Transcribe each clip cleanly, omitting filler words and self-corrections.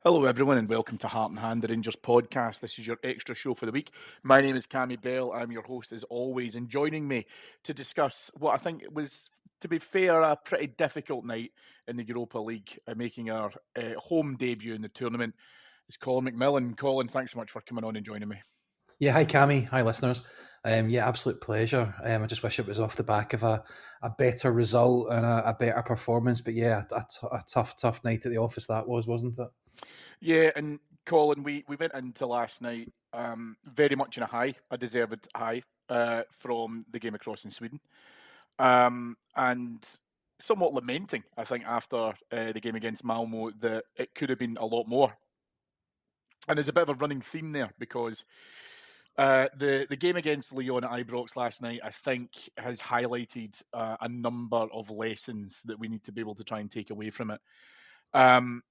Hello, everyone, and welcome to Heart and Hand, the Rangers podcast. This is your extra show for the week. My name is Cammy Bell. I'm your host, as always, and joining me to discuss what I think was, to be fair, a pretty difficult night in the Europa League, making our home debut in the tournament, is Colin McMillan. Colin, thanks so much for coming on and joining me. Yeah, hi Cammy, hi listeners. Absolute pleasure. I just wish it was off the back of a better result and a better performance. But yeah, a tough night at the office that was, wasn't it? Yeah, and Colin, we went into last night very much in a high, a deserved high from the game across in Sweden. And somewhat lamenting, I think, after the game against Malmo, that it could have been a lot more. And there's a bit of a running theme there because the game against Lyon at Ibrox last night, I think, has highlighted a number of lessons that we need to be able to try and take away from it.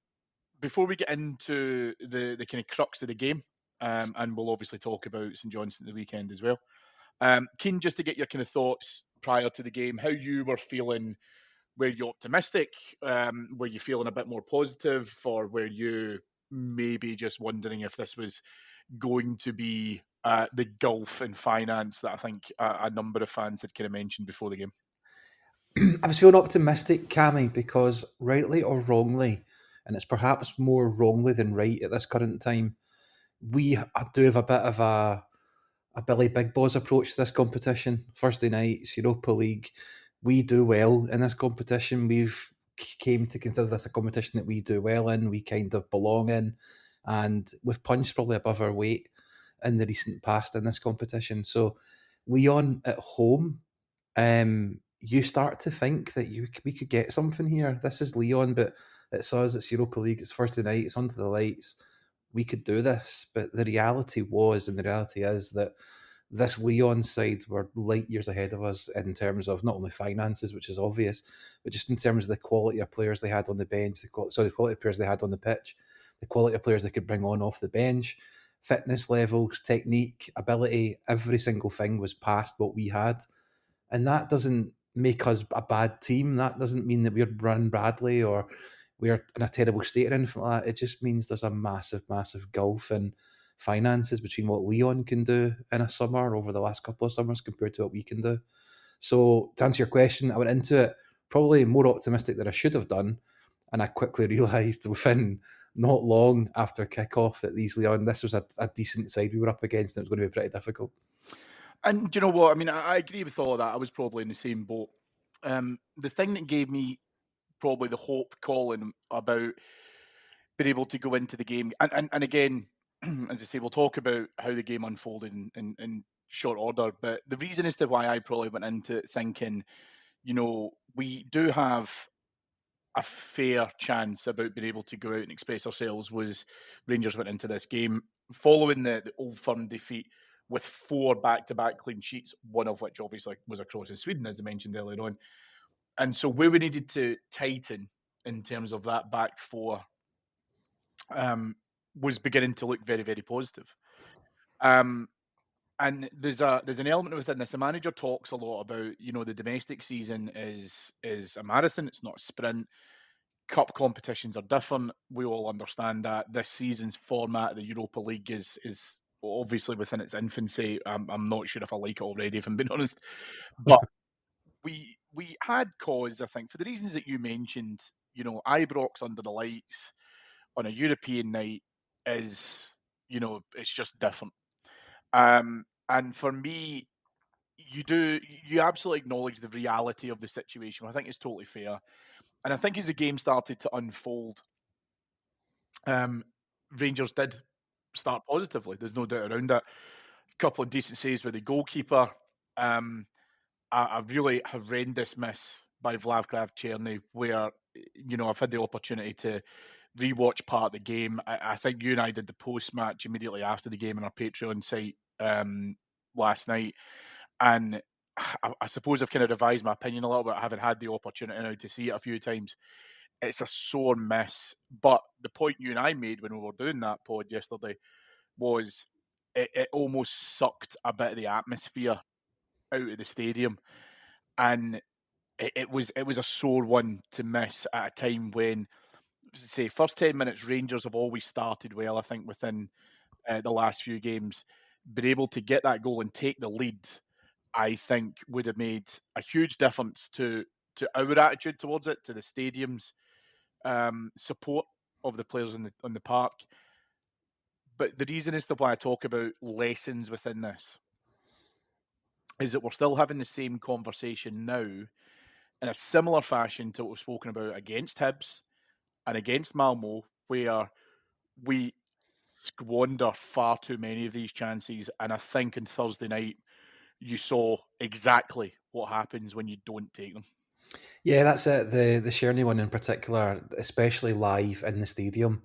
Before we get into the kind of crux of the game, and we'll obviously talk about St Johnstone the weekend as well, keen just to get your kind of thoughts prior to the game, how you were feeling. Were you optimistic? Were you feeling a bit more positive? Or were you maybe just wondering if this was going to be the gulf in finance that I think a number of fans had kind of mentioned before the game? I was feeling optimistic, Cammy, because rightly or wrongly, and it's perhaps more wrongly than right at this current time, we do have a bit of a Billy Big Boss approach to this competition. Thursday nights, Europa League, we do well in this competition. We've came to consider this a competition that we do well in, we kind of belong in, and we've punched probably above our weight in the recent past in this competition. So Lyon at home, you start to think that we could get something here. This is Lyon, but it's us, it's Europa League, it's Thursday night, it's under the lights. We could do this. But the reality was, and the reality is, that this Lyon side were light years ahead of us in terms of not only finances, which is obvious, but just in terms of the quality of players they had on the bench, the quality of players they had on the pitch, the quality of players they could bring on off the bench, fitness levels, technique, ability, every single thing was past what we had. And that doesn't make us a bad team. That doesn't mean that we're run badly or we're in a terrible state or anything like that. It just means there's a massive gulf in finances between what Lyon can do in a summer over the last couple of summers compared to what we can do. So to answer your question, I went into it probably more optimistic than I should have done. And I quickly realised within not long after kickoff that this was a decent side we were up against and it was going to be pretty difficult. And do you know what? I mean, I agree with all of that. I was probably in the same boat. The thing that gave me probably the hope, Colin, about being able to go into the game, and again, as I say, we'll talk about how the game unfolded in short order. But the reason as to why I probably went into it thinking, we do have a fair chance about being able to go out and express ourselves was Rangers went into this game following the Old Firm defeat with 4 back-to-back clean sheets, one of which obviously was across in Sweden, as I mentioned earlier on. And so where we needed to tighten in terms of that back four was beginning to look very, very positive. And there's an element within this. The manager talks a lot about, the domestic season is a marathon, it's not a sprint. Cup competitions are different. We all understand that. This season's format, the Europa League, is obviously within its infancy. I'm not sure if I like it already, if I'm being honest. But we had cause, I think, for the reasons that you mentioned. Ibrox under the lights on a European night is, it's just different. And for me, you absolutely acknowledge the reality of the situation. I think it's totally fair. And I think as the game started to unfold, Rangers did start positively. There's no doubt around it. A couple of decent saves by the goalkeeper. A really horrendous miss by Vlavkrav Cherny, where I've had the opportunity to rewatch part of the game. I think you and I did the post match immediately after the game on our Patreon site last night, and I suppose I've kind of revised my opinion a little bit, having had the opportunity now to see it a few times. It's a sore miss, but the point you and I made when we were doing that pod yesterday was it almost sucked a bit of the atmosphere out of the stadium, and it was a sore one to miss at a time when say first 10 minutes, Rangers have always started well, I think, within the last few games. Been able to get that goal and take the lead, I think, would have made a huge difference to our attitude towards it, to the stadium's support of the players on the park. But the reason as to why I talk about lessons within this is that we're still having the same conversation now in a similar fashion to what we've spoken about against Hibs and against Malmo, where we squander far too many of these chances. And I think on Thursday night, you saw exactly what happens when you don't take them. Yeah, that's it. The Sherney one in particular, especially live in the stadium.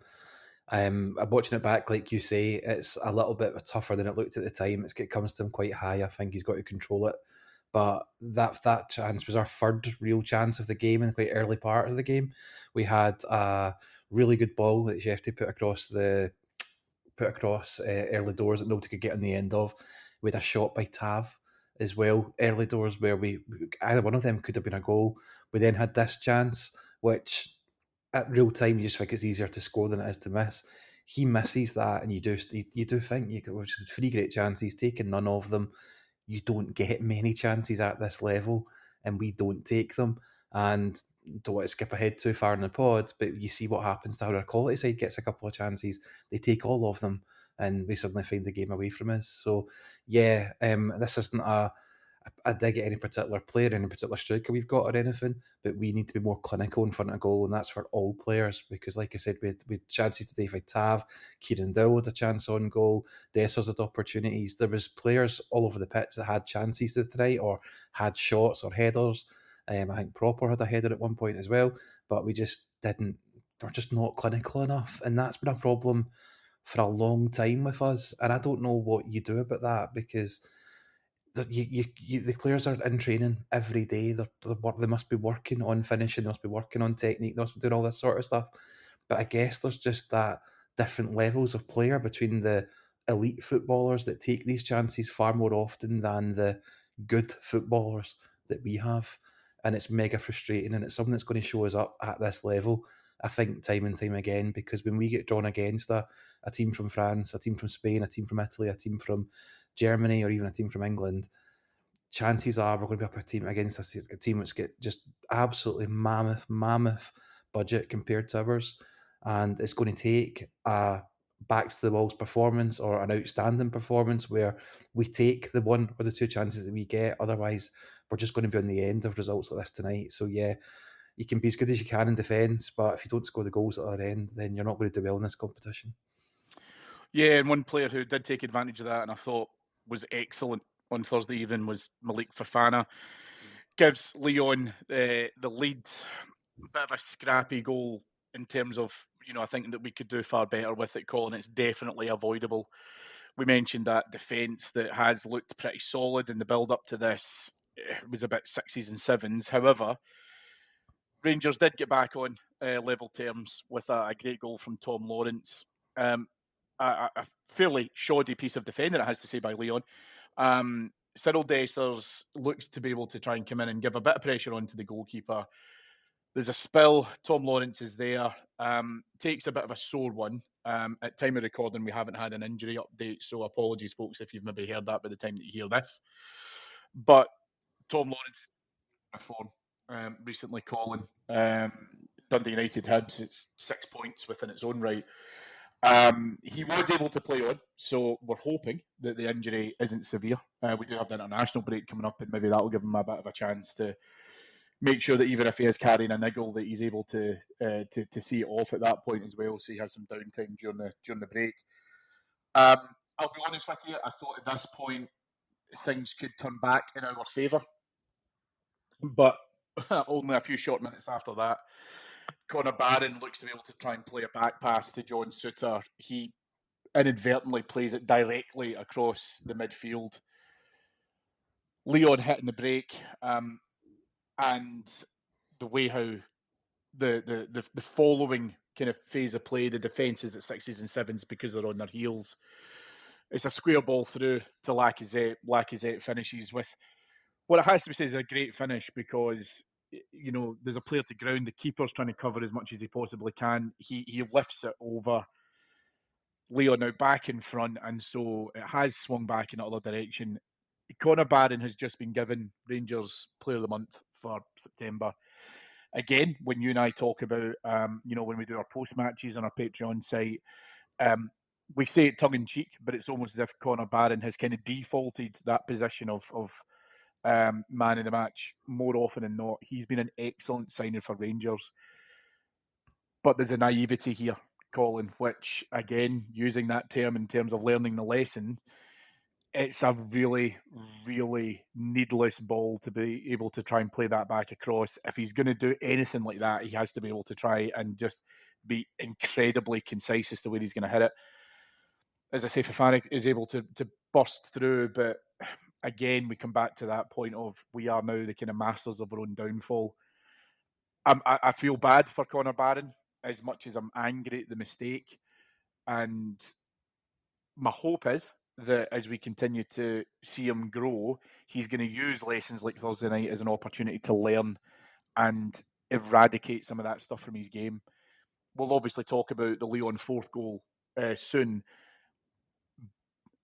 I'm watching it back, like you say, it's a little bit tougher than it looked at the time. It comes to him quite high. I think he's got to control it. But that chance was our third real chance of the game in the quite early part of the game. We had a really good ball that Shefty put across early doors that nobody could get on the end of. We had a shot by Tav as well, early doors, where we either one of them could have been a goal. We then had this chance, which at real time you just think it's easier to score than it is to miss. He misses that, and you do think which is 3 great chances, taking none of them. You don't get many chances at this level, and we don't take them. And don't want to skip ahead too far in the pod, but you see what happens to how our quality side gets a couple of chances. They take all of them, and we suddenly find the game away from us. So, yeah, this isn't a dig at any particular player, any particular striker we've got or anything, but we need to be more clinical in front of goal, and that's for all players, because like I said, we had chances today for Tav, Kieran Dowell had a chance on goal, Dessers had opportunities. There was players all over the pitch that had chances tonight or had shots or headers. I think Proper had a header at one point as well, but we're just not clinical enough, and that's been a problem for a long time with us, and I don't know what you do about that, because the players are in training every day. They must be working on finishing. They must be working on technique. They must be doing all this sort of stuff. But I guess there's just that different levels of player between the elite footballers that take these chances far more often than the good footballers that we have. And it's mega frustrating, and it's something that's going to show us up at this level, I think, time and time again, because when we get drawn against a team from France, a team from Spain, a team from Italy, a team from Germany, or even a team from England, chances are we're going to be up a team against a team that's got just absolutely mammoth budget compared to ours, and it's going to take a backs to the walls performance or an outstanding performance where we take the one or the two chances that we get. Otherwise, we're just going to be on the end of results like this tonight. So yeah, you can be as good as you can in defence, but if you don't score the goals at the other end, then you're not going to do well in this competition. Yeah, and one player who did take advantage of that and I thought was excellent on Thursday evening was Malik Fofana. Gives Lyon the lead. Bit of a scrappy goal in terms of, I think that we could do far better with it, Colin. It's definitely avoidable. We mentioned that defence that has looked pretty solid in the build-up to this. It was a bit sixes and sevens. However, Rangers did get back on level terms with a great goal from Tom Lawrence. A fairly shoddy piece of defending, it has to say, by Lyon. Cyril Dessers looks to be able to try and come in and give a bit of pressure onto the goalkeeper. There's a spill. Tom Lawrence is there. Takes a bit of a sore one. At time of recording, we haven't had an injury update, so apologies, folks, if you've maybe heard that by the time that you hear this. But Tom Lawrence form recently, Colin. Dundee United Hibs, it's 6 points within its own right. He was able to play on, so we're hoping that the injury isn't severe. We do have the international break coming up, and maybe that'll give him a bit of a chance to make sure that even if he is carrying a niggle, that he's able to see it off at that point as well, so he has some downtime during the break. I'll be honest with you, I thought at this point things could turn back in our favour, but only a few short minutes after that, Connor Barron looks to be able to try and play a back pass to John Souttar. He inadvertently plays it directly across the midfield. Lyon hitting the break, and the way how the following kind of phase of play, the defence is at sixes and sevens because they're on their heels. It's a square ball through to Lacazette. Lacazette finishes with what it has to be said is a great finish, because there's a player to ground. The keeper's trying to cover as much as he possibly can. He lifts it over Lyon now back in front, and so it has swung back in the other direction. Connor Barron has just been given Rangers Player of the Month for September. Again, when you and I talk about, when we do our post matches on our Patreon site, we say it tongue in cheek, but it's almost as if Connor Barron has kind of defaulted that position of man of the match more often than not. He's been an excellent signing for Rangers, but there's a naivety here, Colin, which, again, using that term in terms of learning the lesson, it's a really, really needless ball to be able to try and play that back across. If he's going to do anything like that, he has to be able to try and just be incredibly concise as to where he's going to hit it. As I say, Fofana is able to burst through, but again, we come back to that point of we are now the kind of masters of our own downfall. I feel bad for Connor Barron as much as I'm angry at the mistake. And my hope is that as we continue to see him grow, he's going to use lessons like Thursday night as an opportunity to learn and eradicate some of that stuff from his game. We'll obviously talk about the Lyon fourth goal soon.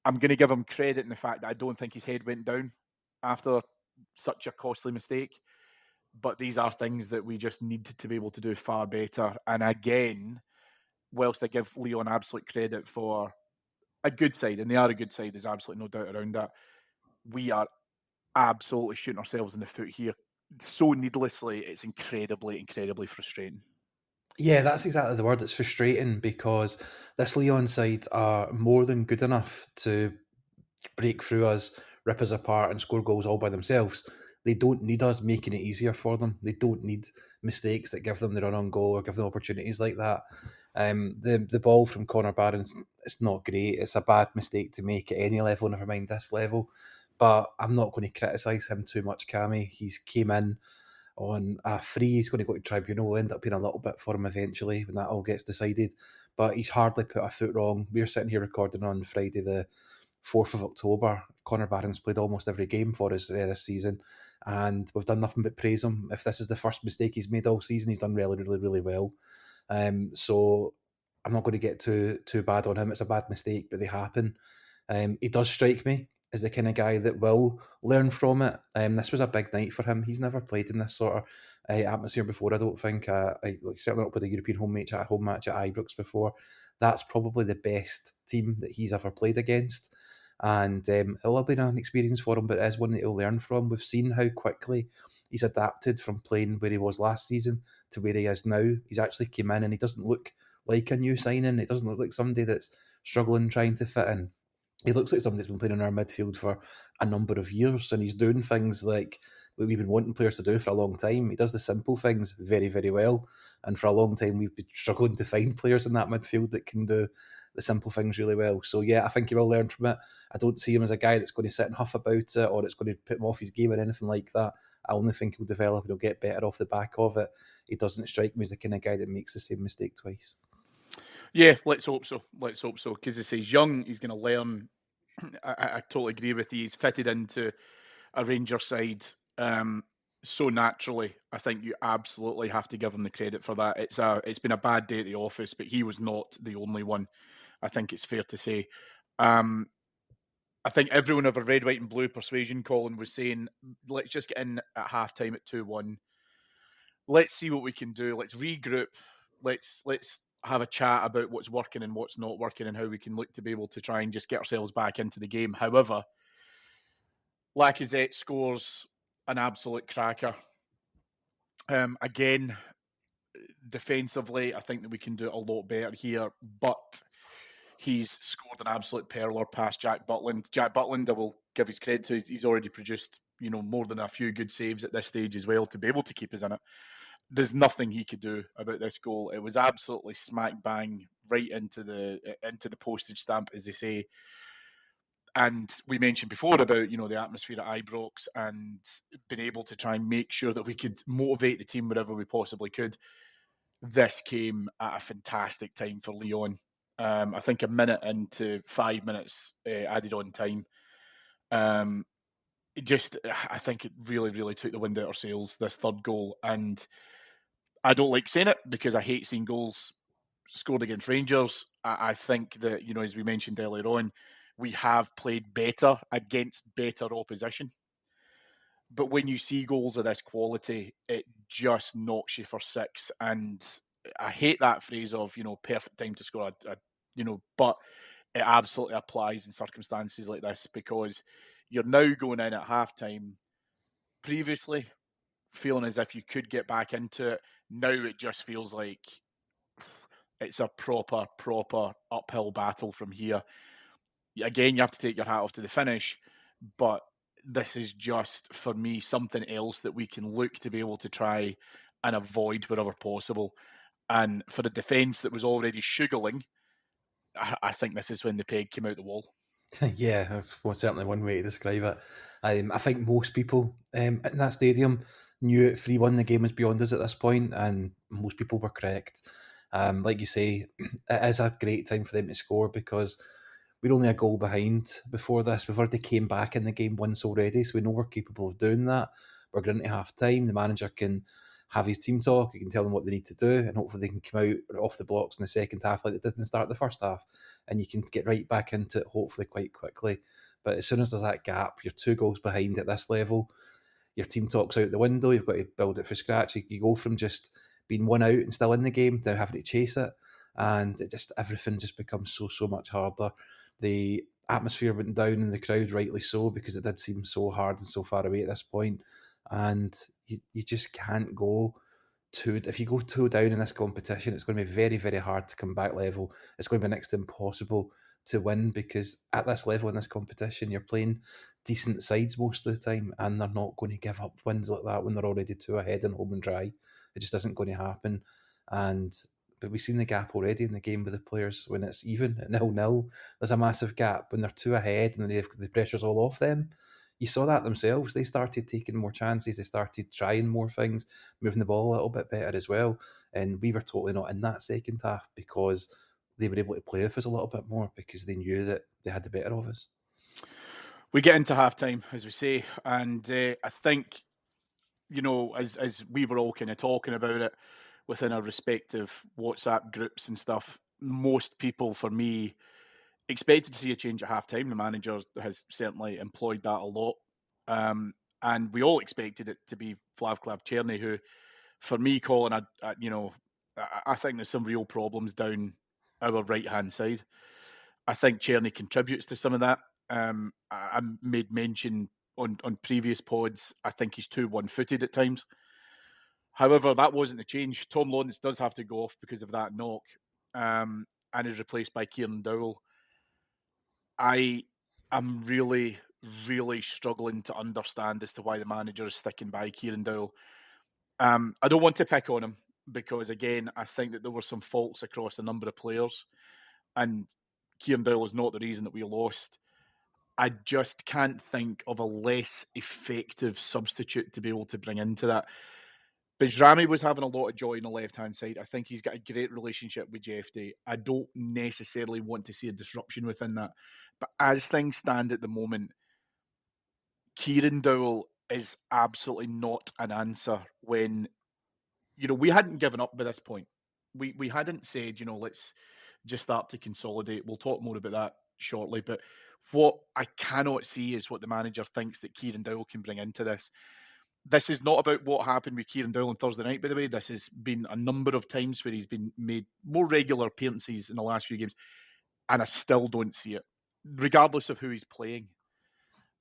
I'm going to give him credit in the fact that I don't think his head went down after such a costly mistake. But these are things that we just need to be able to do far better. And again, whilst I give Lyon absolute credit for a good side, and they are a good side, there's absolutely no doubt around that, we are absolutely shooting ourselves in the foot here. So needlessly, it's incredibly, incredibly frustrating. Yeah, that's exactly the word. It's frustrating because this Lyon side are more than good enough to break through us, rip us apart, and score goals all by themselves. They don't need us making it easier for them. They don't need mistakes that give them the run on goal or give them opportunities like that. The ball from Connor Barron, it's not great. It's a bad mistake to make at any level, never mind this level. But I'm not going to criticise him too much, Cammy. He's came in on a free. He's going to go to tribunal. Will end up being a little bit for him eventually when that all gets decided. But he's hardly put a foot wrong. We're sitting here recording on Friday the 4th of October. Connor Barron's played almost every game for us this season, and we've done nothing but praise him. If this is the first mistake he's made all season, he's done really, really, really well. So I'm not going to get too bad on him. It's a bad mistake, but they happen. He does strike me as the kind of guy that will learn from it. This was a big night for him. He's never played in this sort of atmosphere before, I don't think. Certainly not played a European home match at Ibrox before. That's probably the best team that he's ever played against. And it will have been an experience for him, but it is one that he'll learn from. We've seen how quickly he's adapted from playing where he was last season to where he is now. He's actually came in and he doesn't look like a new signing. It doesn't look like somebody that's struggling trying to fit in. He looks like somebody that's been playing in our midfield for a number of years, and he's doing things like what we've been wanting players to do for a long time. He does the simple things very, very well, and for a long time we've been struggling to find players in that midfield that can do the simple things really well. So yeah, I think he will learn from it. I don't see him as a guy that's going to sit and huff about it or it's going to put him off his game or anything like that. I only think he'll develop and he'll get better off the back of it. He doesn't strike me as the kind of guy that makes the same mistake twice. Yeah, let's hope so. Let's hope so. Because he's young, he's going to learn. I totally agree with you. He's fitted into a Ranger side so naturally. I think you absolutely have to give him the credit for that. It's been a bad day at the office, but he was not the only one. I think it's fair to say. I think everyone of a red, white, and blue persuasion, Colin, was saying, let's just get in at halftime at 2-1. Let's see what we can do. Let's regroup. Let's have a chat about what's working and what's not working and how we can look to be able to try and just get ourselves back into the game. However, Lacazette scores an absolute cracker. Again, defensively, I think that we can do a lot better here, but he's scored an absolute perler past Jack Butland. Jack Butland, I will give his credit to, he's already produced, more than a few good saves at this stage as well to be able to keep us in it. There's nothing he could do about this goal. It was absolutely smack bang right into the postage stamp, as they say. And we mentioned before about, the atmosphere at Ibrox and being able to try and make sure that we could motivate the team wherever we possibly could. This came at a fantastic time for Lyon. I think a minute into 5 minutes added on time. I think it really, really took the wind out of our sails, this third goal. And I don't like saying it because I hate seeing goals scored against Rangers. I think that, as we mentioned earlier on, we have played better against better opposition. But when you see goals of this quality, it just knocks you for six. And I hate that phrase of, perfect time to score but it absolutely applies in circumstances like this because you're now going in at halftime. Previously, feeling as if you could get back into it. Now it just feels like it's a proper uphill battle from here. Again, you have to take your hat off to the finish, but this is just, for me, something else that we can look to be able to try and avoid wherever possible. And for the defence that was already sugarling, I think this is when the peg came out the wall. Yeah, that's certainly one way to describe it. I think most people in that stadium knew 3-1 the game was beyond us at this point, and most people were correct. Like you say, it is a great time for them to score because we're only a goal behind before this. We've already came back in the game once already, so we know we're capable of doing that. We're going into half time. The manager can have his team talk. He can tell them what they need to do, and hopefully they can come out off the blocks in the second half like they did in the start of the first half, and you can get right back into it hopefully quite quickly. But as soon as there's that gap, you're 2 goals behind at this level. Your team talks out the window. You've got to build it from scratch. You go from just being one out and still in the game to having to chase it, and everything just becomes so much harder. The atmosphere went down in the crowd, rightly so, because it did seem so hard and so far away at this point. And you just can't go if you go 2 down in this competition, it's going to be very, very hard to come back level. It's going to be next to impossible to win because at this level in this competition, you're playing decent sides most of the time, and they're not going to give up wins like that when they're already 2 ahead and home and dry. It just isn't going to happen. But we've seen the gap already in the game with the players when it's even at 0-0. There's a massive gap when they're 2 ahead and the pressure's all off them. You saw that themselves. They started taking more chances. They started trying more things, moving the ball a little bit better as well. And we were totally not in that second half because they were able to play with us a little bit more because they knew that they had the better of us. We get into halftime, as we say, and I think, as we were all kind of talking about it within our respective WhatsApp groups and stuff, most people, for me, expected to see a change at halftime. The manager has certainly employed that a lot. And we all expected it to be Flavklav Cherny, who, for me, Colin, I think there's some real problems down our right-hand side. I think Cherny contributes to some of that. I made mention on previous pods, I think he's too one-footed at times. However, that wasn't the change. Tom Lawrence does have to go off because of that knock, and is replaced by Kieran Dowell. I am really, really struggling to understand as to why the manager is sticking by Kieran Dowell. I don't want to pick on him because, again, I think that there were some faults across a number of players, and Kieran Dowell is not the reason that we lost. I just can't think of a less effective substitute to be able to bring into that. Bajrami was having a lot of joy on the left-hand side. I think he's got a great relationship with JFD. I don't necessarily want to see a disruption within that. But as things stand at the moment, Kieran Dowell is absolutely not an answer when, we hadn't given up by this point. We hadn't said, let's just start to consolidate. We'll talk more about that shortly. But what I cannot see is what the manager thinks that Kieran Dowell can bring into this. This is not about what happened with Kieran Dowell on Thursday night, by the way. This has been a number of times where he's been made more regular appearances in the last few games, and I still don't see it, regardless of who he's playing.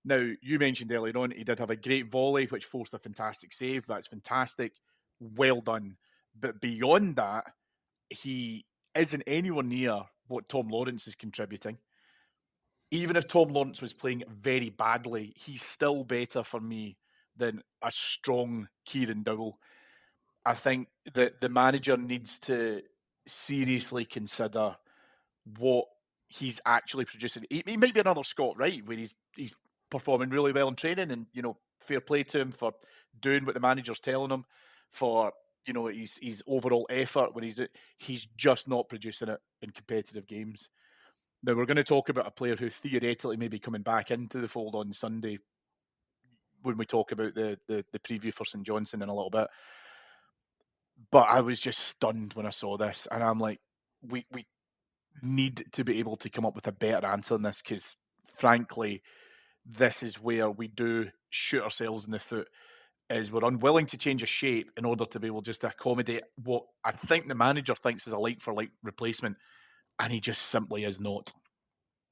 Now, you mentioned earlier on, he did have a great volley, which forced a fantastic save. That's fantastic. Well done. But beyond that, he isn't anywhere near what Tom Lawrence is contributing. Even if Tom Lawrence was playing very badly, he's still better for me than a strong Kieran Dowell. I think that the manager needs to seriously consider what he's actually producing. He might be another Scott Wright, where he's performing really well in training, and fair play to him for doing what the manager's telling him, for his overall effort when he's just not producing it in competitive games. Now, we're going to talk about a player who theoretically may be coming back into the fold on Sunday. when we talk about the preview for St Johnstone in a little bit. But I was just stunned when I saw this, and I'm like, we need to be able to come up with a better answer on this, because frankly, this is where we do shoot ourselves in the foot, is we're unwilling to change a shape in order to be able just to accommodate what I think the manager thinks is a like-for-like replacement, and he just simply is not.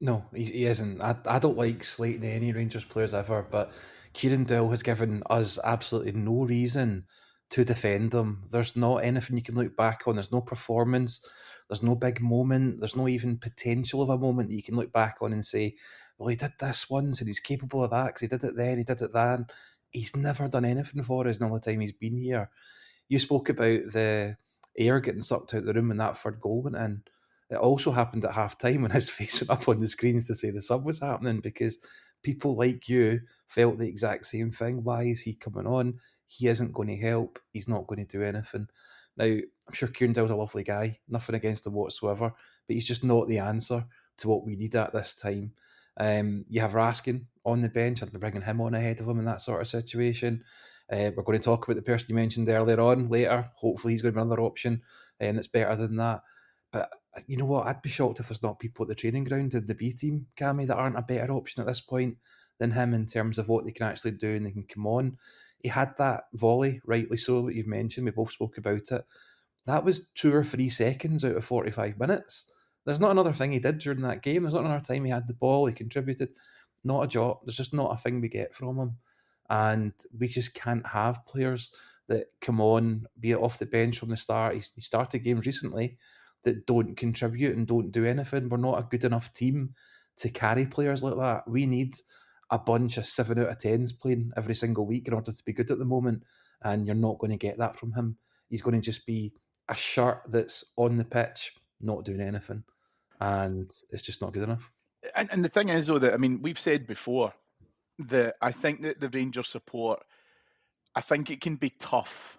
No, he isn't. I don't like slating any Rangers players ever, but Kieran Dowell has given us absolutely no reason to defend him. There's not anything you can look back on. There's no performance. There's no big moment. There's no even potential of a moment that you can look back on and say, well, he did this once and he's capable of that because he did it then, he did it then. He's never done anything for us in all the time he's been here. You spoke about the air getting sucked out of the room when that third goal went in. It also happened at half time when his face went up on the screens to say the sub was happening, because people like you felt the exact same thing. Why is he coming on? He isn't going to help. He's not going to do anything. Now, I'm sure Kieran Dowell's a lovely guy, nothing against him whatsoever, but he's just not the answer to what we need at this time. You have Raskin on the bench. I'd be bringing him on ahead of him in that sort of situation. We're going to talk about the person you mentioned earlier on later. Hopefully he's going to be another option that's better than that. But you know what? I'd be shocked if there's not people at the training ground in the B team, Cammy, that aren't a better option at this point than him in terms of what they can actually do and they can come on. He had that volley, rightly so, that you've mentioned. We both spoke about it. That was 2 or 3 seconds out of 45 minutes. There's not another thing he did during that game. There's not another time he had the ball, he contributed. Not a job. There's just not a thing we get from him. And we just can't have players that come on, be it off the bench from the start. He started games recently that don't contribute and don't do anything. We're not a good enough team to carry players like that. We need a bunch of 7 out of 10s playing every single week in order to be good at the moment. And you're not going to get that from him. He's going to just be a shirt that's on the pitch, not doing anything. And it's just not good enough. And the thing is, though, that, I mean, we've said before that I think that the Rangers support, I think it can be tough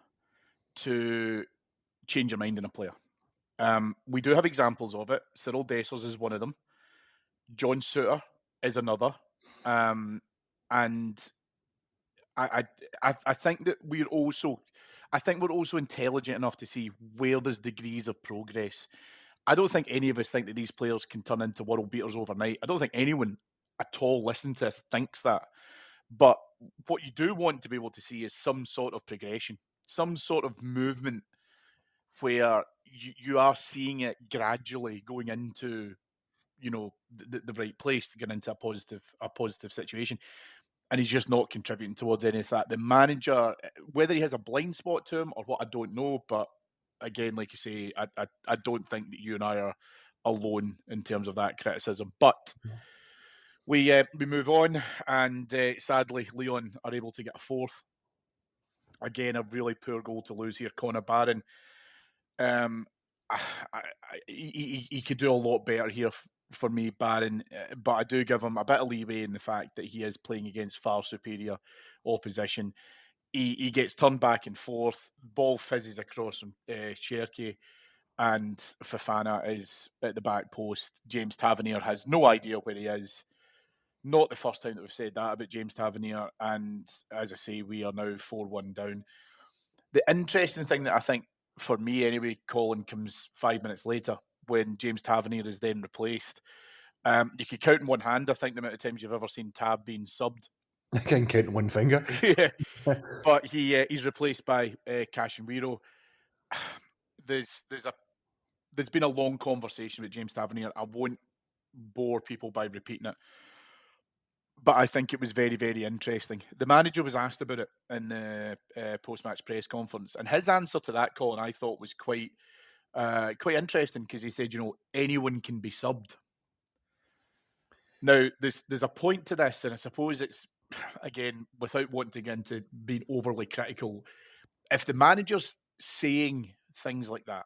to change your mind in a player. We do have examples of it. Cyril Dessers is one of them. John Souttar is another. And I think that we're also intelligent enough to see where there's degrees of progress. I don't think any of us think that these players can turn into world beaters overnight. I don't think anyone at all listening to us thinks that. But what you do want to be able to see is some sort of progression, some sort of movement where you are seeing it gradually going into, the right place, to get into a positive situation. And he's just not contributing towards any of that. The manager, whether he has a blind spot to him or what, I don't know. But again, like you say, I don't think that you and I are alone in terms of that criticism. But we move on, and sadly, Lyon are able to get a fourth. Again, a really poor goal to lose here. Connor Barron, he could do a lot better here for me, Barron, but I do give him a bit of leeway in the fact that he is playing against far superior opposition. He gets turned back and forth, ball fizzes across from Cherky, and Fofana is at the back post. James Tavernier has no idea where he is. Not the first time that we've said that about James Tavernier, and as I say, we are now 4-1 down. The interesting thing that I think, for me anyway, Colin, comes 5 minutes later when James Tavernier is then replaced. You could count in one hand, I think, the amount of times you've ever seen Tab being subbed. I can count in one finger. Yeah. But he's replaced by Casemiro. There's been a long conversation with James Tavernier. I won't bore people by repeating it, but I think it was very, very interesting. The manager was asked about it in the post-match press conference, and his answer to that, Colin, I thought was quite interesting, because he said, anyone can be subbed. Now, there's a point to this, and I suppose it's, again, without wanting to get into being overly critical, if the manager's saying things like that,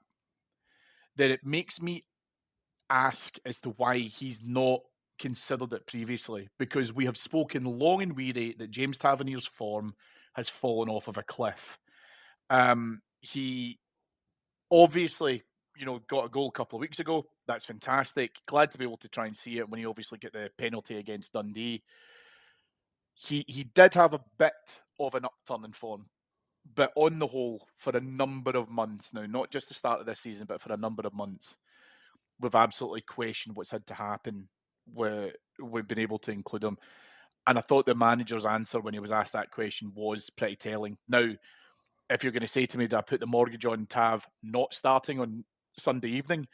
then it makes me ask as to why he's not considered it previously, because we have spoken long and weary that James Tavernier's form has fallen off of a cliff. He obviously, got a goal a couple of weeks ago. That's fantastic. Glad to be able to try and see it when he obviously get the penalty against Dundee. he did have a bit of an upturn in form, but on the whole, for a number of months now, not just the start of this season, but for a number of months, we've absolutely questioned what's had to happen where we've been able to include him. And I thought the manager's answer when he was asked that question was pretty telling. Now, if you're going to say to me that I put the mortgage on Tav not starting on Sunday evening,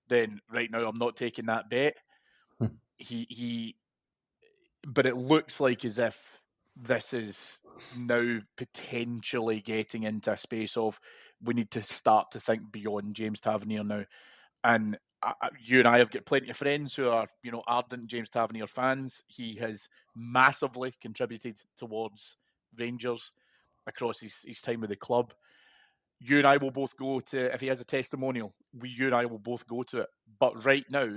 then right now I'm not taking that bet. But it looks like as if this is now potentially getting into a space of we need to start to think beyond James Tavernier now. And you and I have got plenty of friends who are, ardent James Tavernier fans. He has massively contributed towards Rangers across his time with the club. You and I will both go to, if he has a testimonial, you and I will both go to it. But right now,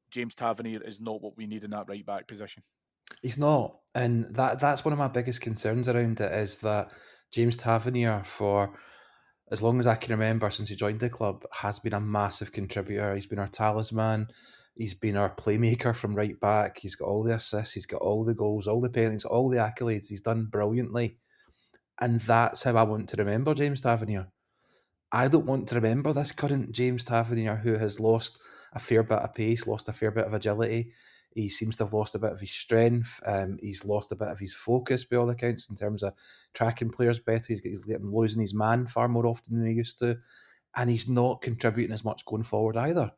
James Tavernier is not what we need in that right back position. He's not, and that's one of my biggest concerns around it, is that James Tavernier, for as long as I can remember since he joined the club, has been a massive contributor. He's been our talisman. He's been our playmaker from right back. He's got all the assists. He's got all the goals, all the penalties, all the accolades. He's done brilliantly. And that's how I want to remember James Tavernier. I don't want to remember this current James Tavernier who has lost a fair bit of pace, lost a fair bit of agility. He seems to have lost a bit of his strength. He's lost a bit of his focus, by all accounts, in terms of tracking players better. He's losing his man far more often than he used to. And he's not contributing as much going forward either.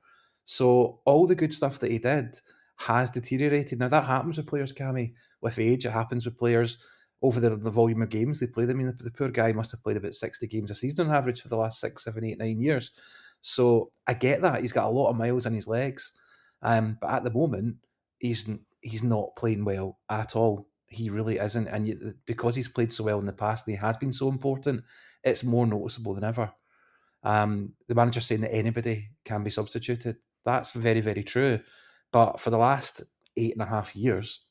So all the good stuff that he did has deteriorated. Now, that happens with players, Cammy, with age. It happens with players over the volume of games they played. I mean, the poor guy must have played about 60 games a season on average for the last 6, 7, 8, 9 years. So I get that. He's got a lot of miles on his legs. But at the moment, he's not playing well at all. He really isn't. And because he's played so well in the past and he has been so important, it's more noticeable than ever. The manager saying that anybody can be substituted. That's very, very true. But for the last 8.5 years,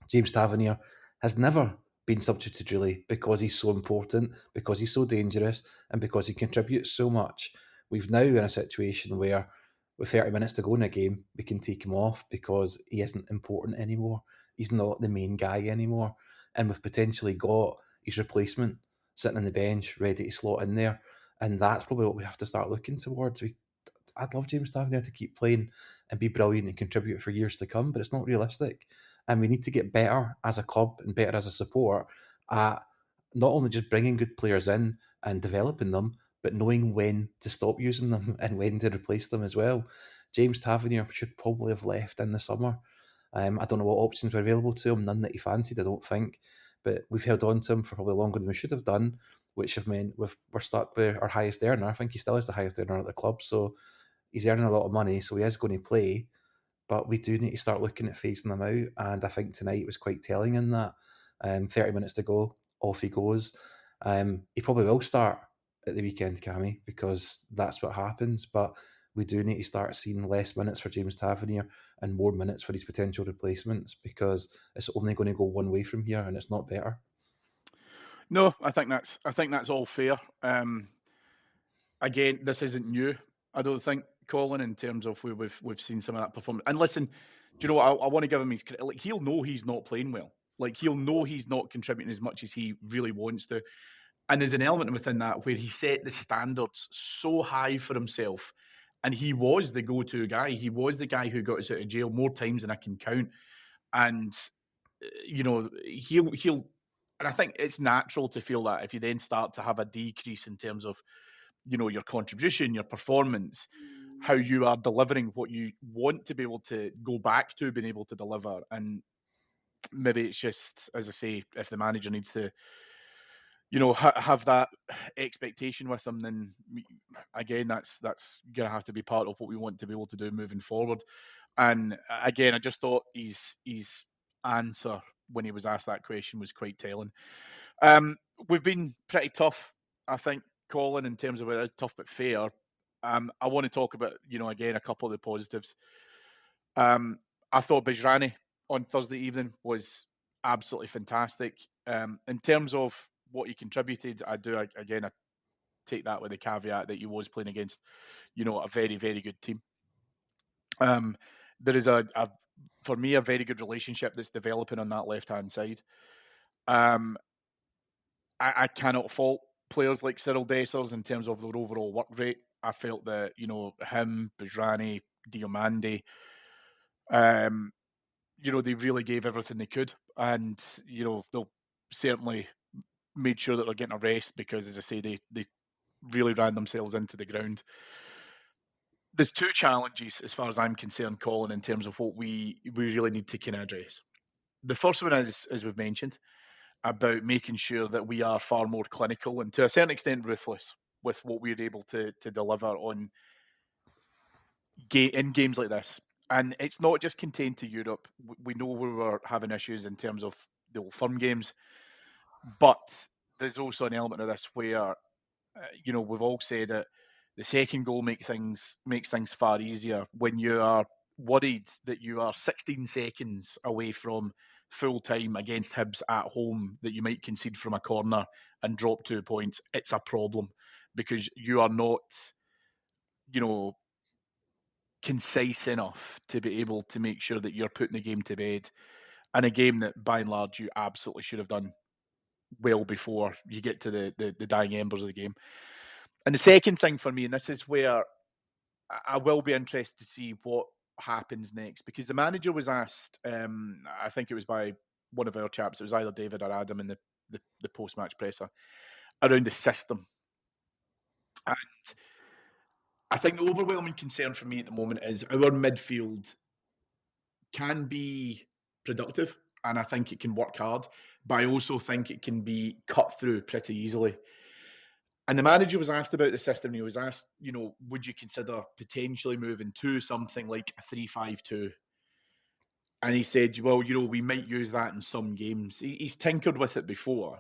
James Tavernier has never been substituted really, because he's so important, because he's so dangerous, and because he contributes so much. We've now in a situation where with 30 minutes to go in a game, we can take him off because he isn't important anymore. He's not the main guy anymore. And we've potentially got his replacement sitting on the bench ready to slot in there. And that's probably what we have to start looking towards. I'd love James Tavernier to keep playing and be brilliant and contribute for years to come, but it's not realistic. And we need to get better as a club and better as a support at not only just bringing good players in and developing them, but knowing when to stop using them and when to replace them as well. James Tavernier should probably have left in the summer. I don't know what options were available to him, none that he fancied, I don't think. But we've held on to him for probably longer than we should have done, which have meant we're stuck with our highest earner. I think he still is the highest earner at the club, so he's earning a lot of money, so he is going to play. But we do need to start looking at phasing him out, and I think tonight was quite telling in that. 30 minutes to go, off he goes. He probably will start at the weekend, Cammy, because that's what happens. But we do need to start seeing less minutes for James Tavernier and more minutes for his potential replacements, because it's only going to go one way from here, and it's not better. No, I think that's all fair. Again, this isn't new. I don't think, Colin, in terms of where we've seen some of that performance. And listen, do you know what? I want to give him his credit. Like, he'll know he's not playing well. Like, he'll know he's not contributing as much as he really wants to. And there's an element within that where he set the standards so high for himself, and he was the go-to guy. He was the guy who got us out of jail more times than I can count. And he'll. And I think it's natural to feel that if you then start to have a decrease in terms of your contribution, your performance, how you are delivering what you want to be able to go back to being able to deliver. And maybe it's just, as I say, if the manager needs to, have that expectation with them, then again, that's going to have to be part of what we want to be able to do moving forward. And again, I just thought his answer when he was asked that question was quite telling. We've been pretty tough, I think, Colin, in terms of tough but fair. I want to talk about, again, a couple of the positives. I thought Bijrani on Thursday evening was absolutely fantastic. In terms of what he contributed, I take that with the caveat that he was playing against, a very, very good team. There is for me, a very good relationship that's developing on that left-hand side. I cannot fault players like Cyril Dessers in terms of their overall work rate. I felt that, him, Bujrani, Diomande, they really gave everything they could. And, they'll certainly made sure that they're getting a rest because, as I say, they really ran themselves into the ground. There's two challenges, as far as I'm concerned, Colin, in terms of what we really need to kind of address. The first one is, as we've mentioned, about making sure that we are far more clinical and to a certain extent ruthless with what we're able to deliver on in games like this. And it's not just contained to Europe. We know we were having issues in terms of the Old Firm games, but there's also an element of this where, we've all said that the second goal makes things far easier when you are worried that you are 16 seconds away from full time against Hibs at home, that you might concede from a corner and drop 2 points. It's a problem because you are not, concise enough to be able to make sure that you're putting the game to bed. And a game that, by and large, you absolutely should have done well before you get to the dying embers of the game. And the second thing for me, and this is where I will be interested to see what happens next, because the manager was asked, I think it was by one of our chaps, it was either David or Adam in the post-match presser, around the system. And I think the overwhelming concern for me at the moment is our midfield can be productive, and I think it can work hard, but I also think it can be cut through pretty easily. And the manager was asked about the system. He was asked, would you consider potentially moving to something like a 3-5-2? And he said, well, we might use that in some games. He's tinkered with it before.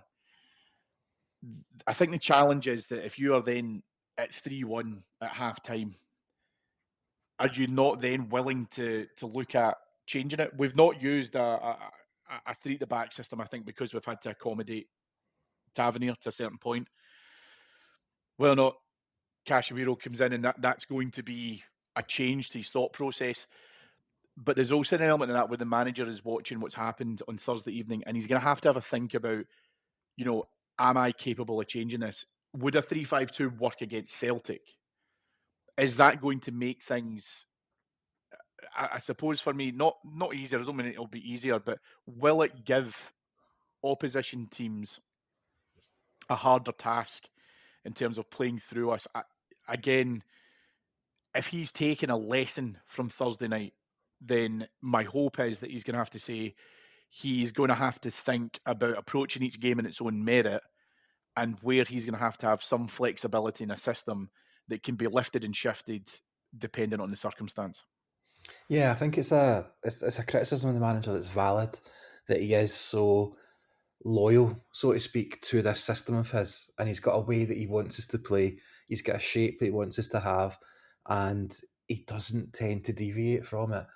I think the challenge is that if you are then at 3-1 at half-time, are you not then willing to look at changing it? We've not used a three-at-the-back system, I think, because we've had to accommodate Tavernier to a certain point. Whether or not Casemiro comes in and that's going to be a change to his thought process. But there's also an element of that where the manager is watching what's happened on Thursday evening and he's going to have a think about, am I capable of changing this? Would a 3-5-2 work against Celtic? Is that going to make things, I suppose for me, not easier? I don't mean it'll be easier, but will it give opposition teams a harder task in terms of playing through us? Again, if he's taken a lesson from Thursday night, then my hope is that he's going to have to say he's going to have to think about approaching each game in its own merit and where he's going to have some flexibility in a system that can be lifted and shifted depending on the circumstance. Yeah, I think it's a criticism of the manager that's valid, that he is so loyal, so to speak, to this system of his, and he's got a way that he wants us to play. He's got a shape that he wants us to have, and he doesn't tend to deviate from it.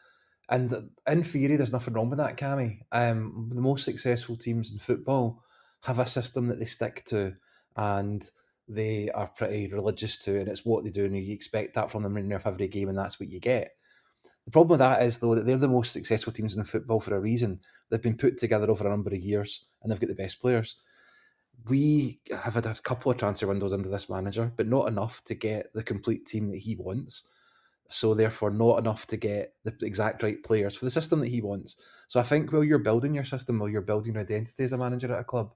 And in theory, there's nothing wrong with that, Cammy. The most successful teams in football have a system that they stick to, and they are pretty religious to, and it's what they do, and you expect that from them in every game, and that's what you get. The problem with that is, though, that they're the most successful teams in football for a reason. They've been put together over a number of years, and they've got the best players. We have had a couple of transfer windows under this manager, but not enough to get the complete team that he wants. So therefore, not enough to get the exact right players for the system that he wants. So I think while you're building your system, while you're building your identity as a manager at a club,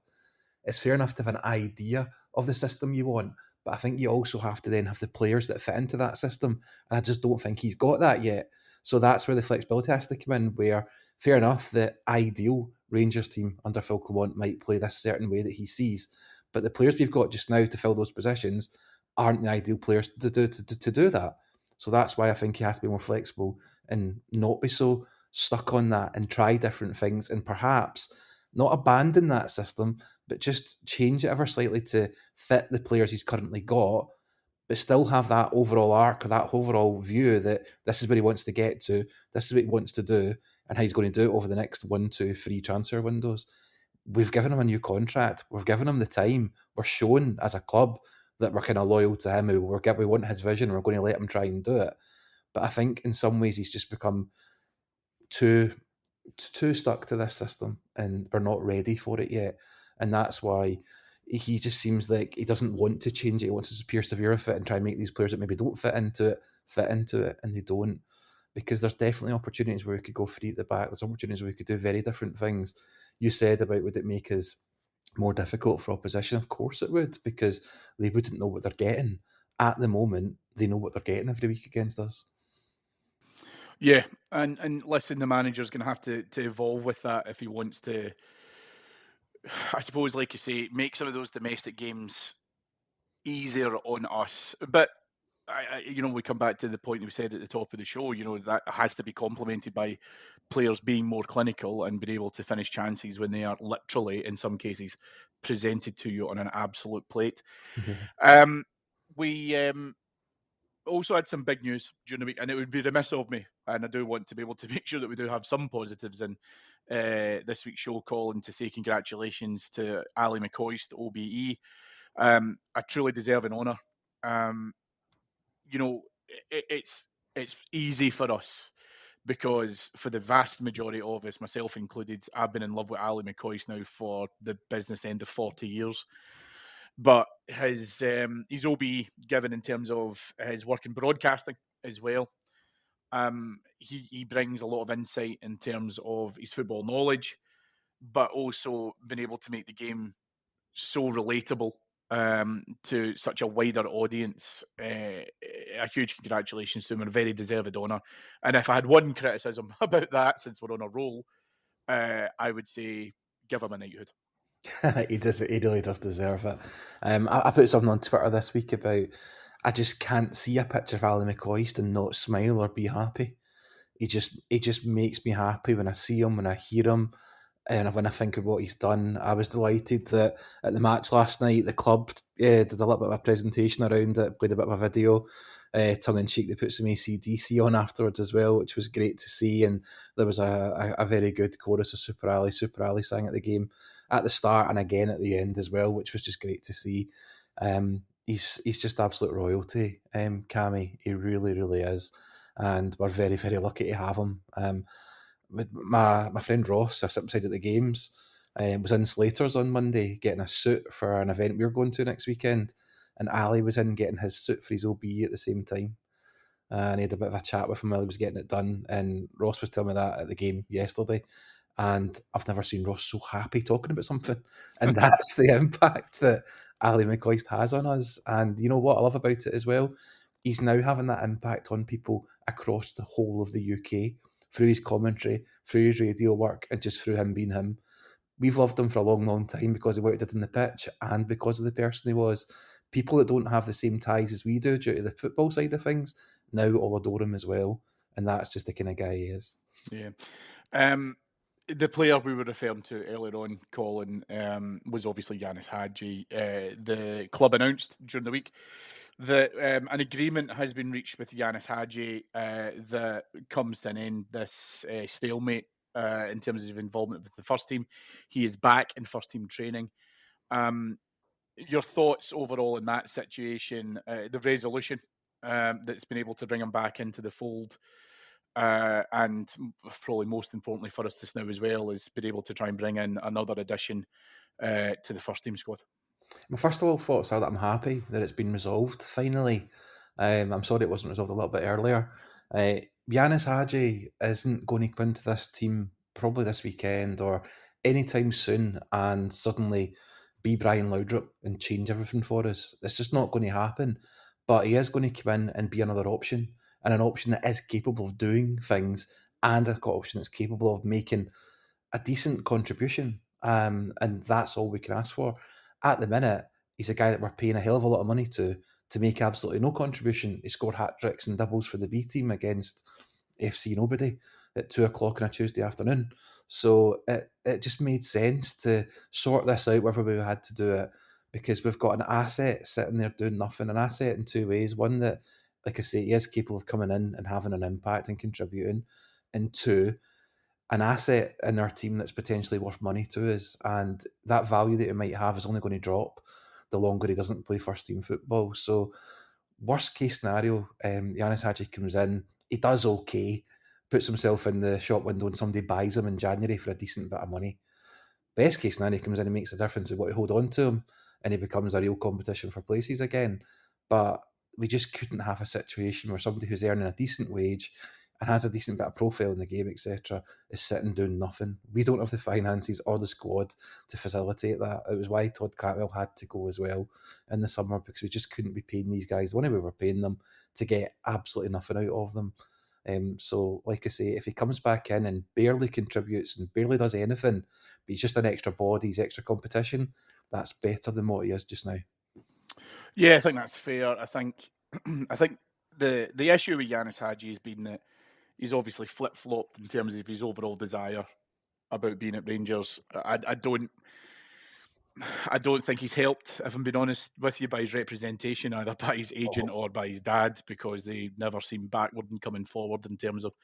it's fair enough to have an idea of the system you want, but I think you also have to then have the players that fit into that system, and I just don't think he's got that yet. So that's where the flexibility has to come in, where, fair enough, the ideal Rangers team under Phil Clement might play this certain way that he sees, but the players we've got just now to fill those positions aren't the ideal players to do that. So that's why I think he has to be more flexible and not be so stuck on that and try different things and perhaps not abandon that system, but just change it ever slightly to fit the players he's currently got, but still have that overall arc or that overall view that this is where he wants to get to, this is what he wants to do, and how he's going to do it over the next 1, 2, 3 transfer windows. We've given him a new contract. We've given him the time. We're shown as a club that we're kind of loyal to him. We want his vision and we're going to let him try and do it. But I think in some ways he's just become too stuck to this system. and we're not ready for it yet. And that's why he just seems like he doesn't want to change it. He wants to persevere with it and try and make these players that maybe don't fit into it, and they don't. Because there's definitely opportunities where we could go free at the back. There's opportunities where we could do very different things. You said about would it make us more difficult for opposition? Of course it would, because they wouldn't know what they're getting. At the moment, they know what they're getting every week against us. Yeah, and listen, the manager's going to have to evolve with that if he wants to, I suppose, like you say, make some of those domestic games easier on us. But we come back to the point we said at the top of the show. That has to be complemented by players being more clinical and being able to finish chances when they are literally, in some cases, presented to you on an absolute plate. Yeah. We also had some big news during the week, and it would be remiss of me, and I do want to be able to make sure that we do have some positives in this week's show, Colin, to say congratulations to Ali McCoist, OBE. A truly deserving honour. It's easy for us because for the vast majority of us, myself included, I've been in love with Ali McCoist now for the business end of 40 years. But his OBE given in terms of his work in broadcasting as well. He brings a lot of insight in terms of his football knowledge, but also been able to make the game so relatable to such a wider audience. A huge congratulations to him and a very deserved honour. And if I had one criticism about that, since we're on a roll, I would say give him a knighthood. He does. He really does deserve it. I put something on Twitter this week about I just can't see a picture of Ali McCoist and not smile or be happy. He just makes me happy when I see him, when I hear him, and when I think of what he's done. I was delighted that at the match last night, the club did a little bit of a presentation around it, played a bit of a video, tongue in cheek. They put some AC/DC on afterwards as well, which was great to see. And there was a very good chorus of Super Ali sang at the game at the start and again at the end as well, which was just great to see. He's just absolute royalty, Cammy. He really, really is. And we're very, very lucky to have him. My friend Ross, I sit beside at the games, was in Slater's on Monday getting a suit for an event we were going to next weekend, and Ali was in getting his suit for his OBE at the same time. And he had a bit of a chat with him while he was getting it done, and Ross was telling me that at the game yesterday. And I've never seen Ross so happy talking about something. And that's the impact that Ali McCoist has on us. And you know what I love about it as well? He's now having that impact on people across the whole of the UK through his commentary, through his radio work, and just through him being him. We've loved him for a long, long time because of what he did in the pitch and because of the person he was. People that don't have the same ties as we do due to the football side of things now all adore him as well. And that's just the kind of guy he is. Yeah. The player we were referring to earlier on, Colin, was obviously Janis Hagi. The club announced during the week that an agreement has been reached with Janis Hagi that comes to an end this stalemate in terms of involvement with the first team. He is back in first team training. Your thoughts overall in that situation, the resolution that's been able to bring him back into the fold, and probably most importantly for us just now as well is been able to try and bring in another addition to the first team squad. My first of all thoughts are that I'm happy that it's been resolved finally. I'm sorry it wasn't resolved a little bit earlier. Janis Hagi isn't going to come into this team probably this weekend or anytime soon and suddenly be Brian Laudrup and change everything for us. It's just not going to happen. But he is going to come in and be another option, and an option that is capable of doing things, and an option that's capable of making a decent contribution. And that's all we can ask for. At the minute, he's a guy that we're paying a hell of a lot of money to make absolutely no contribution. He scored hat-tricks and doubles for the B team against FC Nobody at 2:00 on a Tuesday afternoon. So it just made sense to sort this out wherever we had to do it, because we've got an asset sitting there doing nothing, an asset in two ways. One that, like I say, he is capable of coming in and having an impact and contributing. And two, an asset in our team that's potentially worth money to us, and that value that he might have is only going to drop the longer he doesn't play first team football. So worst case scenario, Janis Hagi comes in, he does okay, puts himself in the shop window and somebody buys him in January for a decent bit of money. Best case scenario, he comes in and makes a difference of what he hold on to him, and he becomes a real competition for places again. But we just couldn't have a situation where somebody who's earning a decent wage and has a decent bit of profile in the game, etc., is sitting doing nothing. We don't have the finances or the squad to facilitate that. It was why Todd Catwell had to go as well in the summer, because we just couldn't be paying these guys the money we were paying them to get absolutely nothing out of them. So, like I say, if he comes back in and barely contributes and barely does anything, but he's just an extra body, he's extra competition, that's better than what he is just now. Yeah, I think that's fair. I think the issue with Janis Hagi has been that he's obviously flip flopped in terms of his overall desire about being at Rangers. I don't think he's helped, if I'm being honest with you, by his representation, either by his agent or by his dad, because they never seem backward and coming forward in terms of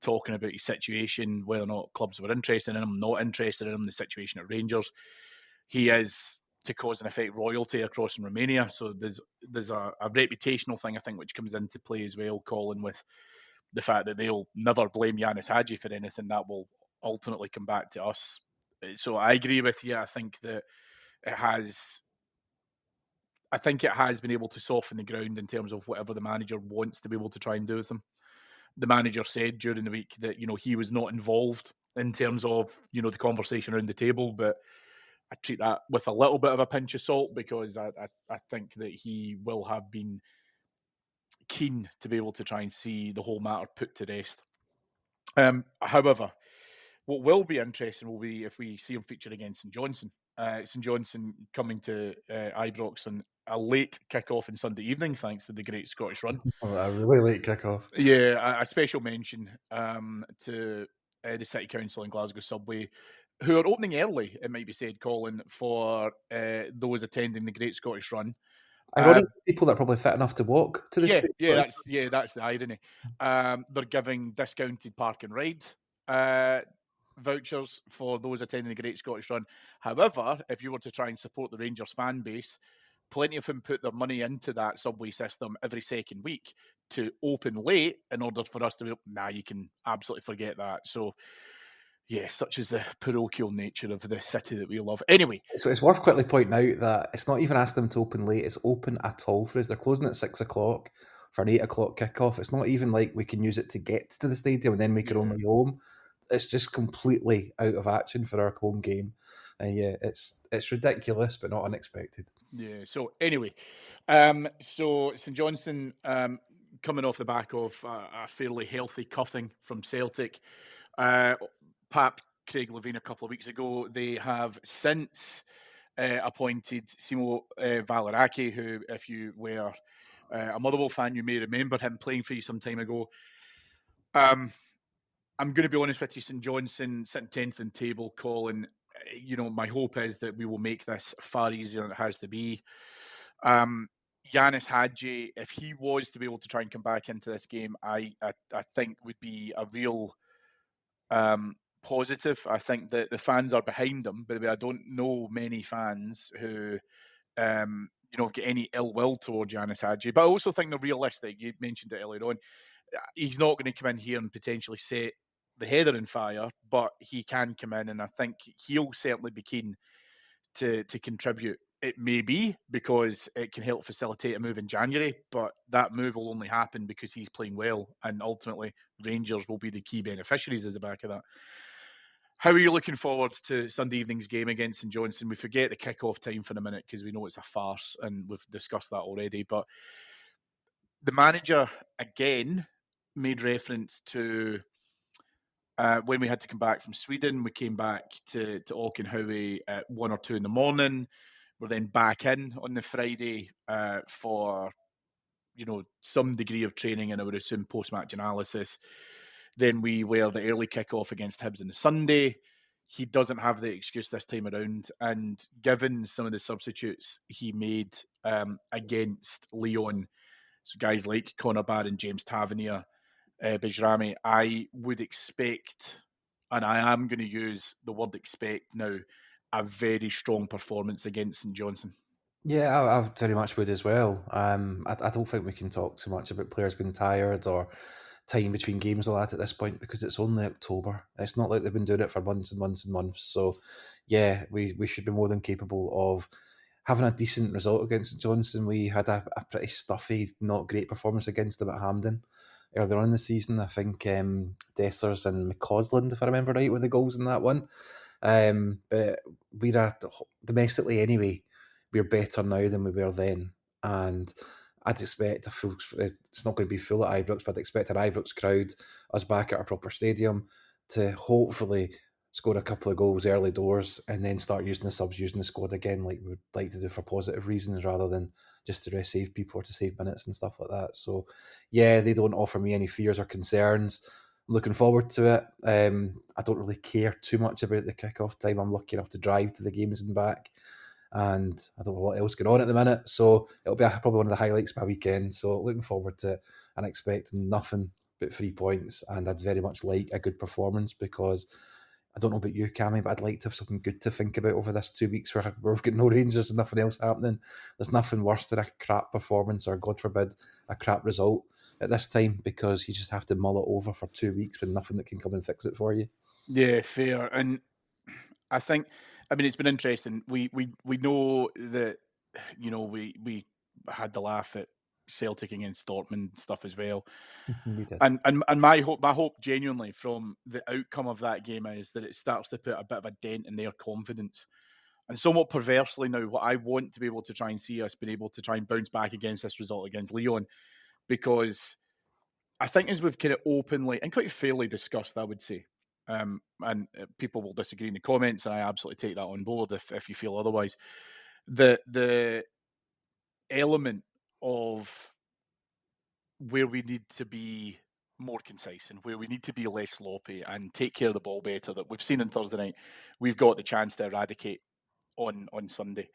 talking about his situation, whether or not clubs were interested in him, not interested in him, the situation at Rangers. He is, to cause and effect, royalty across in Romania. So there's a reputational thing, I think, which comes into play as well, Colin, with the fact that they'll never blame Janis Hagi for anything. That will ultimately come back to us. So I agree with you. I think that it has been able to soften the ground in terms of whatever the manager wants to be able to try and do with them. The manager said during the week that, he was not involved in terms of, the conversation around the table, but I treat that with a little bit of a pinch of salt, because I think that he will have been keen to be able to try and see the whole matter put to rest. However, what will be interesting will be if we see him feature against St Johnstone. St Johnstone coming to Ibrox on a late kick-off on Sunday evening, thanks to the Great Scottish Run. Oh, a really late kick-off. Yeah, a special mention to the City Council and Glasgow Subway, who are opening early, it might be said, Colin, for those attending the Great Scottish Run. Ironic, people that are probably fit enough to walk to the That's the irony. They're giving discounted park and ride vouchers for those attending the Great Scottish Run. However, if you were to try and support the Rangers fan base, plenty of them put their money into that subway system every second week to open late in order for us to be, you can absolutely forget that. So, yeah, such is the parochial nature of the city that we love. Anyway. So it's worth quickly pointing out that it's not even asked them to open late, it's open at all for us. They're closing at 6 o'clock for an 8 o'clock kickoff. It's not even like we can use it to get to the stadium and then make our own way home. It's just completely out of action for our home game. And yeah, it's ridiculous, but not unexpected. Yeah. So anyway, so St Johnstone coming off the back of a fairly healthy cuffing from Celtic. Pap Craig Levine a couple of weeks ago. They have since appointed Simo Valeraki, who, if you were a Motherwell fan, you may remember him playing for you some time ago. I'm going to be honest with you, St Johnstone sitting 10th in the table, Colin. My hope is that we will make this far easier than it has to be. Janis Hagi, if he was to be able to try and come back into this game, I think would be a real positive. I think that the fans are behind him. By the way, I don't know many fans who get any ill will towards Janis Hagi, but I also think they're realistic. You mentioned it earlier on. He's not going to come in here and potentially set the heather in fire, but he can come in, and I think he'll certainly be keen to contribute. It may be because it can help facilitate a move in January, but that move will only happen because he's playing well, and ultimately Rangers will be the key beneficiaries at the back of that. How are you looking forward to Sunday evening's game against St Johnstone? We forget the kick-off time for a minute because we know it's a farce, and we've discussed that already, but the manager, again, made reference to when we had to come back from Sweden. We came back to Auchenhowie at 1 or 2 in the morning. We're then back in on the Friday for some degree of training, and I would assume post-match analysis. Then we were the early kickoff against Hibs on the Sunday. He doesn't have the excuse this time around, and given some of the substitutes he made against Lyon, so guys like Connor Barron, James Tavernier, Bijrami, I would expect, and I am going to use the word expect now, a very strong performance against St Johnstone. Yeah, I very much would as well. I don't think we can talk too much about players being tired or time between games a lot at this point because it's only October. It's not like they've been doing it for months and months and months. So, yeah, we should be more than capable of having a decent result against St Johnstone. We had a pretty stuffy, not great performance against them at Hampden earlier on in the season. I think Dessers and McCausland, if I remember right, were the goals in that one. But we're domestically anyway, we're better now than we were then. And I'd expect a full, it's not going to be full at Ibrox, but I'd expect an Ibrox crowd, us back at a proper stadium, to hopefully score a couple of goals early doors and then start using the subs, using the squad again, like we would like to do for positive reasons rather than just to save people or to save minutes and stuff like that. So, yeah, they don't offer me any fears or concerns. I'm looking forward to it. I don't really care too much about the kickoff time. I'm lucky enough to drive to the games and back, and I don't know what else going on at the minute. So it'll be probably one of the highlights of my weekend. So looking forward to it and expecting nothing but 3 points. And I'd very much like a good performance because I don't know about you, Cammy, but I'd like to have something good to think about over this 2 weeks where we've got no Rangers and nothing else happening. There's nothing worse than a crap performance or, God forbid, a crap result at this time because you just have to mull it over for 2 weeks with nothing that can come and fix it for you. Yeah, fair. And I think, I mean, it's been interesting. We know that, we had the laugh at Celtic against Dortmund stuff as well. We did. And my hope genuinely from the outcome of that game is that it starts to put a bit of a dent in their confidence. And somewhat perversely now, what I want to be able to try and see us being able to try and bounce back against this result against Lyon, because I think as we've kind of openly and quite fairly discussed, I would say, and people will disagree in the comments, and I absolutely take that on board if you feel otherwise. The element of where we need to be more concise and where we need to be less sloppy and take care of the ball better that we've seen on Thursday night, we've got the chance to eradicate on Sunday.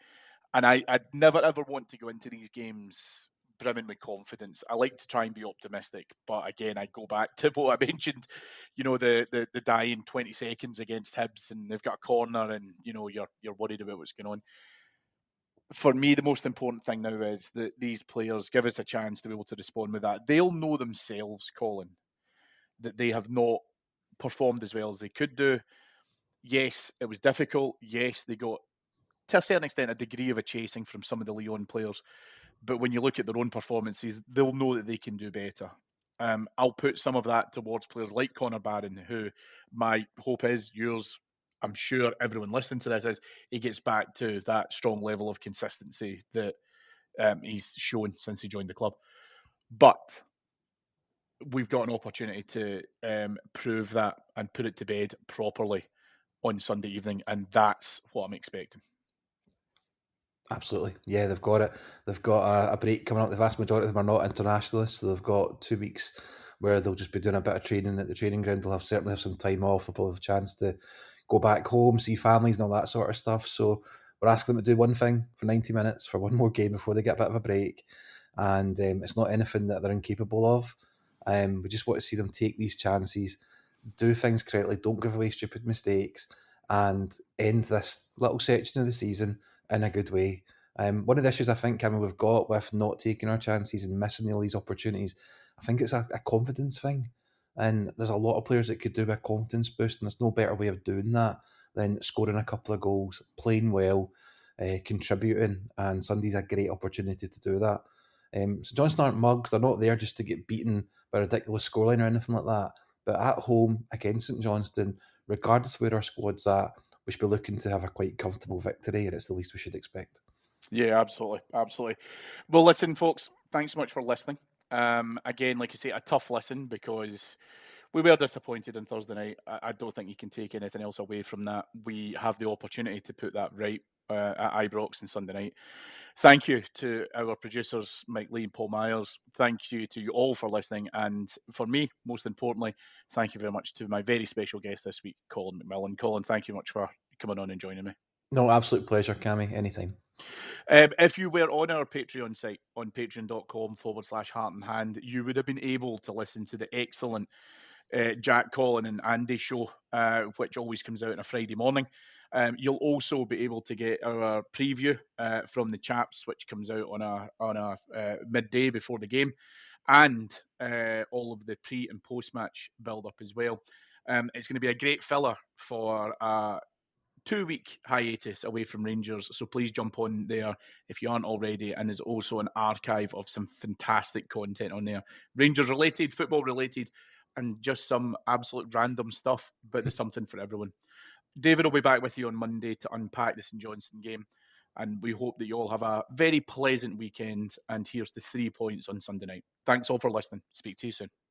And I'd never ever want to go into these games brimming with confidence. I like to try and be optimistic, but again, I go back to what I mentioned. The dying 20 seconds against Hibs, and they've got a corner, and you're worried about what's going on. For me, the most important thing now is that these players give us a chance to be able to respond with that. They'll know themselves, Colin, that they have not performed as well as they could do. Yes, it was difficult. Yes, they got, to a certain extent, a degree of a chasing from some of the Lyon players. But when you look at their own performances, they'll know that they can do better. I'll put some of that towards players like Connor Barron, who my hope is, yours, I'm sure everyone listening to this, is he gets back to that strong level of consistency that he's shown since he joined the club. But we've got an opportunity to prove that and put it to bed properly on Sunday evening, and that's what I'm expecting. Absolutely. Yeah, they've got it. They've got a break coming up. The vast majority of them are not internationalists, so they've got 2 weeks where they'll just be doing a bit of training at the training ground. They'll certainly have some time off. They'll probably have a chance to go back home, see families and all that sort of stuff. So we're asking them to do one thing for 90 minutes for one more game before they get a bit of a break. And it's not anything that they're incapable of. We just want to see them take these chances, do things correctly, don't give away stupid mistakes, and end this little section of the season in a good way. One of the issues I think, Cammy, we've got with not taking our chances and missing all these opportunities, I think it's a confidence thing. And there's a lot of players that could do a confidence boost, and there's no better way of doing that than scoring a couple of goals, playing well, contributing, and Sunday's a great opportunity to do that. So Johnstone aren't mugs, they're not there just to get beaten by a ridiculous scoreline or anything like that. But at home against St Johnstone, regardless of where our squad's at, we should be looking to have a quite comfortable victory, and it's the least we should expect. Yeah, absolutely. Absolutely. Well, listen, folks, thanks so much for listening. Again, like I say, a tough listen because we were disappointed on Thursday night. I don't think you can take anything else away from that. We have the opportunity to put that right at Ibrox on Sunday night. Thank you to our producers, Mike Lee and Paul Myers. Thank you to you all for listening. And for me, most importantly, thank you very much to my very special guest this week, Colin McMillan. Colin, thank you much for coming on and joining me. No, absolute pleasure, Cammy, anytime. If you were on our Patreon site on patreon.com/heart and hand, you would have been able to listen to the excellent Jack, Colin and Andy show, which always comes out on a Friday morning. You'll also be able to get our preview from the chaps, which comes out on a midday before the game. and all of the pre and post match build up as well. It's going to be a great filler for 2-week hiatus away from Rangers. So please jump on there if you aren't already. And there's also an archive of some fantastic content on there. Rangers related, football related, and just some absolute random stuff, but there's something for everyone. David will be back with you on Monday to unpack the St Johnstone game. And we hope that you all have a very pleasant weekend. And here's the 3 points on Sunday night. Thanks all for listening. Speak to you soon.